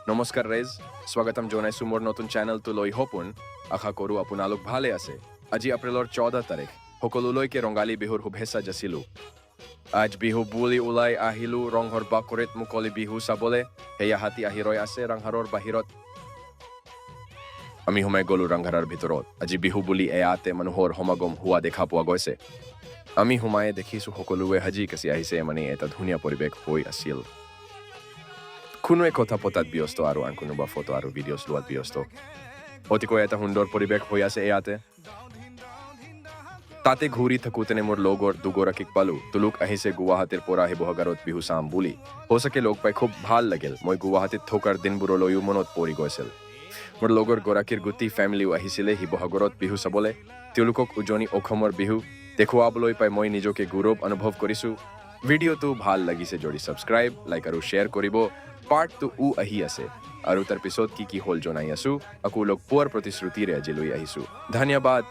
নমস্কাৰ ৰাইজ, স্বাগতম জনাইছোঁ মোৰ নতুন চেনেলটো লৈ সপোন। আশা কৰোঁ আপোনালোক ভালে আছে। আজি এপ্ৰিলৰ 14 তাৰিখ, সকলোলৈকে ৰঙালী বিহুৰ শুভেচ্ছা যাচিলোঁ। আজ বিহু বুলি ওলাই আহিলোঁ ৰংঘৰ বাকৰিত মুকলি বিহু চাবলৈ। সেয়া হাতী আহি ৰৈ আছে ৰাংহাৰৰ বাহিৰত। আমি সোমাই গ'লো ৰাংহাৰৰ ভিতৰত। আজি বিহু বুলি এয়াতে মানুহৰ সমাগম হোৱা দেখা পোৱা গৈছে। আমি সোমাই দেখিছোঁ সকলোৱে সাজি কাচি আহিছে, মানে এটা ধুনীয়া পৰিৱেশ হৈ আছিল। কোনোৱে কথা পতাত ব্যস্ত আৰু আন কোনোবা ফটো আৰু ভিডিঅ'ছ লোৱাত ব্যস্ত। অতিকৈ এটা সুন্দৰ পৰিৱেশ হৈ আছে ইয়াতে। তাতে ঘূৰি থাকোঁতে মোৰ লগৰ দুগৰাকীক পালোঁ। তেওঁলোক আহিছে গুৱাহাটীৰ পৰা শিৱসাগৰত বিহু চাম বুলি। সঁচাকৈ লগ পাই খুব ভাল লাগিল। মই গুৱাহাটীত থকাৰ দিনবোৰলৈও মনত পৰি গৈছিল। মোৰ লগৰ গৰাকীৰ গোটেই ফেমিলিও আহিছিলে শিৱসাগৰত বিহু চাবলৈ। তেওঁলোকক উজনি অসমৰ বিহু দেখুৱাবলৈ পাই মই নিজকে গৌৰৱ অনুভৱ কৰিছোঁ। ভিডিঅ'টো ভাল লাগিছে যদি ছাবস্ক্ৰাইব, লাইক আৰু শ্বেয়াৰ কৰিব। পাৰ্ট 2 আহি আছে আৰু তাৰ পিছত কি হ'ল জনাই আছোঁ। আকৌ লগ পোৱাৰ প্ৰতিশ্ৰুতিৰে আজি লৈ আহিছোঁ। ধন্যবাদ।